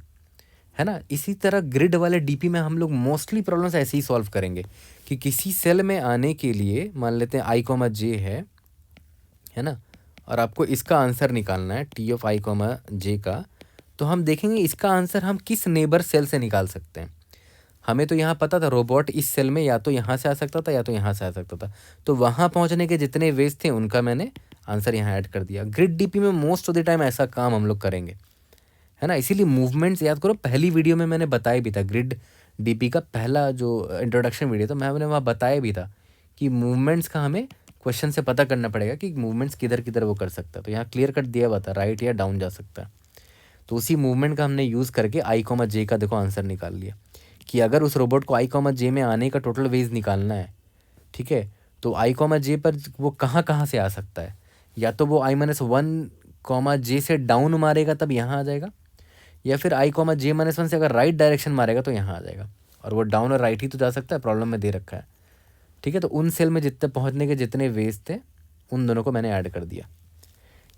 [SPEAKER 1] है ना। इसी तरह ग्रिड वाले डीपी में हम लोग मोस्टली प्रॉब्लम्स ऐसे ही सॉल्व करेंगे कि किसी सेल में आने के लिए मान लेते हैं आई कॉमा जे है ना, और आपको इसका आंसर निकालना है टी ऑफ आई कॉमा जे का, तो हम देखेंगे इसका आंसर हम किस नेबर सेल से निकाल सकते हैं। हमें तो यहाँ पता था रोबोट इस सेल में या तो यहाँ से आ सकता था या तो यहाँ से आ सकता था, तो वहाँ पहुँचने के जितने वेज थे उनका मैंने आंसर यहाँ ऐड कर दिया। ग्रिड डीपी में मोस्ट ऑफ द टाइम ऐसा काम हम लोग करेंगे, है ना। इसीलिए मूवमेंट्स याद करो, पहली वीडियो में मैंने बताया भी था, ग्रिड डीपी का पहला जो इंट्रोडक्शन वीडियो था मैंने वहाँ बताया भी था कि मूवमेंट्स का हमें क्वेश्चन से पता करना पड़ेगा कि मूवमेंट्स किधर किधर वो कर सकता है। तो यहाँ क्लियर कट दिया हुआ था, राइट या डाउन जा सकता है। तो उसी मूवमेंट का हमने यूज़ करके आई कॉमा जे का देखो आंसर निकाल लिया कि अगर उस रोबोट को आई कॉमा जे में आने का टोटल वेज निकालना है, ठीक है, तो आई कॉमा जे पर वो कहाँ कहाँ से आ सकता है, या तो वो आई माइनस वन कॉमा जे से डाउन मारेगा तब यहाँ आ जाएगा, या फिर आई कॉमा जे माइनस वन से अगर राइट डायरेक्शन मारेगा तो यहाँ आ जाएगा, और वो डाउन और राइट ही तो जा सकता है, प्रॉब्लम में दे रखा है। ठीक है। तो उन सेल में जितने पहुँचने के जितने वेज थे उन दोनों को मैंने ऐड कर दिया।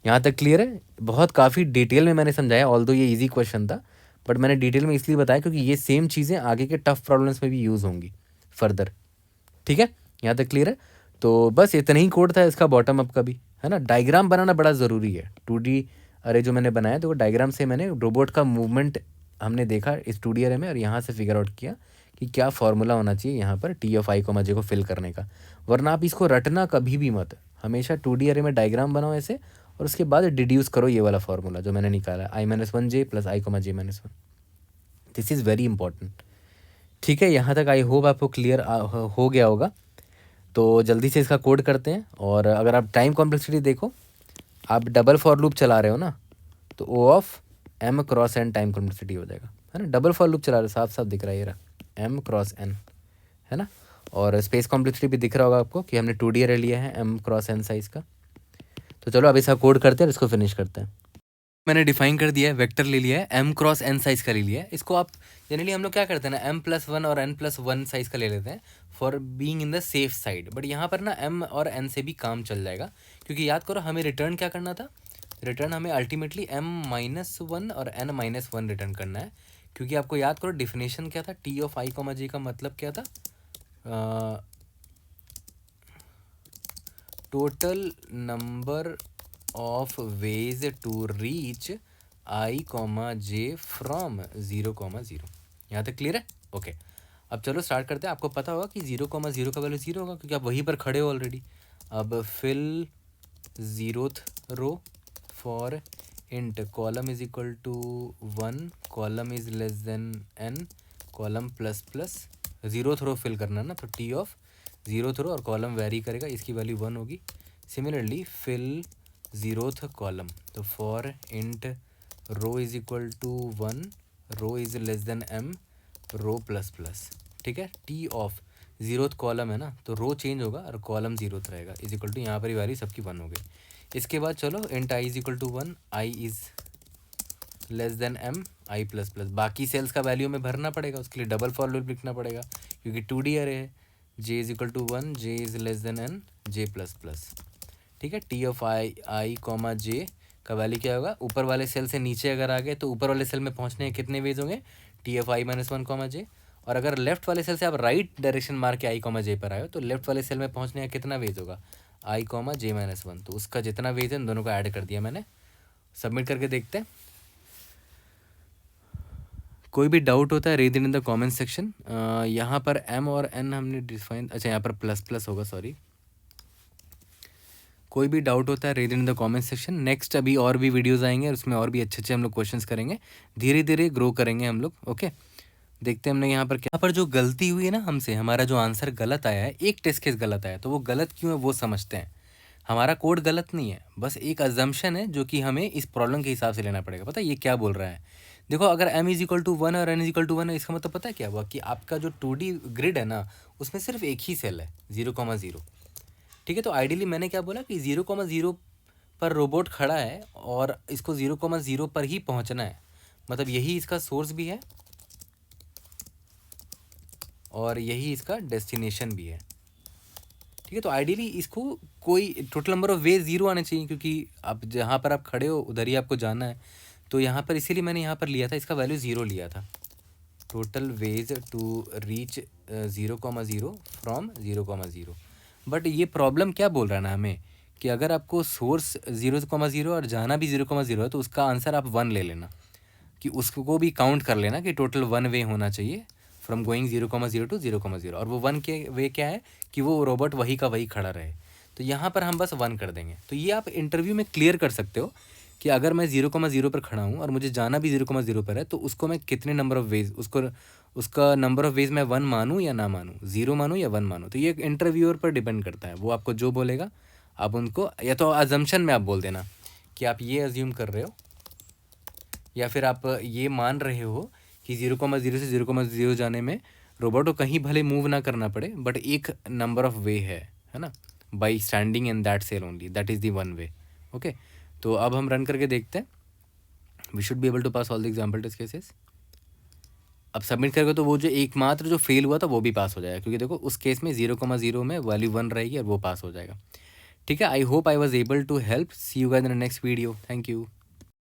[SPEAKER 1] यहाँ तक क्लियर है। बहुत काफ़ी डिटेल में मैंने समझाया, ऑल्दो ये इजी क्वेश्चन था, बट मैंने डिटेल में इसलिए बताया क्योंकि ये सेम चीज़ें आगे के टफ प्रॉब्लम्स में भी यूज़ होंगी फर्दर। ठीक है, यहाँ तक क्लियर है। तो बस इतना ही कोड था इसका बॉटम अप का भी, है ना। डायग्राम बनाना बड़ा ज़रूरी है। 2D अरे जो मैंने बनाया तो वो डायग्राम से मैंने रोबोट का मूवमेंट हमने देखा इस 2D अरे में, और यहाँ से फिगर आउट किया कि क्या फॉर्मूला होना चाहिए यहाँ पर टी ऑफ आई कॉमा जे को फिल करने का। वरना आप इसको रटना कभी भी मत, हमेशा 2D अरे में डायग्राम बनाओ ऐसे, और उसके बाद डिड्यूस करो ये वाला फॉर्मूला जो मैंने निकाला, i minus one j plus i comma j minus one. This is very important. ठीक है, यहाँ तक आई होप आपको क्लियर हो गया होगा। तो जल्दी से इसका कोड करते हैं। और अगर आप टाइम कॉम्प्लेक्सिटी देखो, आप डबल फॉर लूप चला रहे हो ना, तो O of m cross n time complexity हो जाएगा, है ना। डबल फॉर लूप चला रहे हो, साफ साफ दिख रहा है ये रहा एम क्रॉस एन, है ना। और स्पेस कॉम्प्लेक्सिटी भी दिख रहा होगा आपको कि हमने 2D अरे लिया है एम क्रॉस एन साइज़ का। तो चलो अब इसका कोड करते हैं और इसको फिनिश करते हैं। मैंने डिफाइन कर दिया है, वेक्टर ले लिया है, एम क्रॉस एन साइज़ का ले लिया है। इसको आप जनरली हम लोग क्या करते हैं ना, एम प्लस वन और एन प्लस वन साइज़ का ले लेते हैं for being in the safe side. But यहाँ पर ना एम और एन से भी काम चल जाएगा, क्योंकि याद करो हमें रिटर्न क्या करना था, रिटर्न हमें अल्टीमेटली एम माइनस वन और एन माइनस वन रिटर्न करना है। क्योंकि आपको याद करो डिफिनेशन क्या था, टी ऑफ आई कॉमा जे का मतलब क्या था, total number of ways to reach i, j from 0, 0। यहाँ तक क्लियर है? ओके, अब चलो स्टार्ट करते हैं। आपको पता होगा कि 0, 0 का वैल्यू 0 होगा क्योंकि आप वहीं पर खड़े हो ऑलरेडी। अब fill 0th row for int column is equal to 1, column is less than n, column plus plus 0th row fill करना ना, तो टी ऑफ 0th रो और कॉलम वेरी करेगा, इसकी वैल्यू 1 होगी। सिमिलरली फिल 0th कॉलम, तो for int row is equal to 1, row is less than m, row plus plus, ठीक है। टी ऑफ 0th कॉलम है ना, तो रो चेंज होगा और कॉलम 0th रहेगा, इज इक्वल टू यहाँ पर ही वैल्यू सबकी 1 हो गई। इसके बाद चलो int i is equal to 1, i is less than m, i plus plus, बाकी सेल्स का वैल्यू में भरना पड़ेगा, उसके लिए डबल फॉर लूप लिखना पड़ेगा क्योंकि 2D अरे है। j is equal to 1, j is less than n, j plus plus, ठीक है। टी ऑफ i, j का वैल्यू क्या होगा, ऊपर वाले सेल से नीचे अगर आ गए तो ऊपर वाले सेल में पहुंचने के कितने वेज होंगे, T of i minus 1, j। और अगर लेफ्ट वाले सेल से आप राइट डायरेक्शन मार के i, j पर आए हो तो लेफ्ट वाले सेल में पहुंचने का कितना वेज होगा, i, j माइनस 1। तो उसका जितना वेज है उन दोनों को ऐड कर दिया मैंने। सबमिट करके देखते हैं। कोई भी डाउट होता है read in the comment section. यहाँ पर m और n हमने डिफाइन, अच्छा यहाँ पर प्लस प्लस होगा, सॉरी। कोई भी डाउट होता है read in the comment section. Next अभी और भी वीडियोस आएंगे, उसमें और भी अच्छे अच्छे हम लोग क्वेश्चंस करेंगे, धीरे धीरे ग्रो करेंगे हम लोग। ओके, देखते हैं हमने यहाँ पर क्या, यहाँ पर जो गलती हुई है ना हमसे, हमारा जो आंसर गलत आया है, एक टेस्ट केस गलत आया, तो वो गलत क्यों है वो समझते हैं। हमारा कोड गलत नहीं है, बस एक अजम्पशन है जो कि हमें इस प्रॉब्लम के हिसाब से लेना पड़ेगा। पता है ये क्या बोल रहा है, देखो अगर m इज इक्वल टू 1 और n इज इक्वल टू 1 है, इसका मतलब पता है क्या हुआ कि आपका जो 2D ग्रिड है ना, उसमें सिर्फ एक ही सेल है 0, 0, ठीक है। तो आइडियली मैंने क्या बोला कि 0, 0 पर रोबोट खड़ा है और इसको 0, 0 पर ही पहुंचना है, मतलब यही इसका सोर्स भी है और यही इसका डेस्टिनेशन भी है, ठीक है। तो आइडियली इसको कोई टोटल नंबर ऑफ वे 0 आने चाहिए क्योंकि आप जहाँ पर आप खड़े हो उधर ही आपको जाना है। तो यहाँ पर इसीलिए मैंने यहाँ पर लिया था, इसका वैल्यू 0 लिया था। Total ways to reach 0, 0 from 0, 0। But ये प्रॉब्लम क्या बोल रहा है ना हमें कि अगर आपको सोर्स 0, 0 और जाना भी 0, 0 है तो उसका आंसर आप 1 ले लेना, कि उसको भी काउंट कर लेना कि टोटल 1 वे होना चाहिए फ्रॉम गोइंग 0, 0 टू 0, 0। और वो 1 के वे क्या है कि वो रोबोट वही का वही खड़ा रहे। तो यहाँ पर हम बस 1 कर देंगे। तो ये आप इंटरव्यू में क्लियर कर सकते हो कि अगर मैं 0, 0 पर खड़ा हूँ और मुझे जाना भी 0, 0 पर है तो उसको मैं कितने नंबर ऑफ वेज, उसका नंबर ऑफ वेज मैं 1 मानूँ या ना मानूँ, 0 मानूँ या 1 मानूँ। तो ये इंटरव्यूअर पर डिपेंड करता है, वो आपको जो बोलेगा आप उनको, या तो अजम्पशन में आप बोल देना कि आप ये अज्यूम कर रहे हो या फिर आप ये मान रहे हो कि 0, 0 से 0, 0 जाने में रोबोट को कहीं भले मूव ना करना पड़े बट एक नंबर ऑफ वे है ना, by standing in that cell only, that is the 1 way. Okay, तो अब हम रन करके देखते हैं। We should be able to pass all the example test cases. अब सबमिट करोगे तो वो जो एकमात्र जो फेल हुआ था वो भी पास हो जाएगा, क्योंकि देखो उस केस में 0, 0 में वैल्यू 1 रहेगी और वो पास हो जाएगा। ठीक है, I hope I was able to help. See you guys in the next video. Thank you.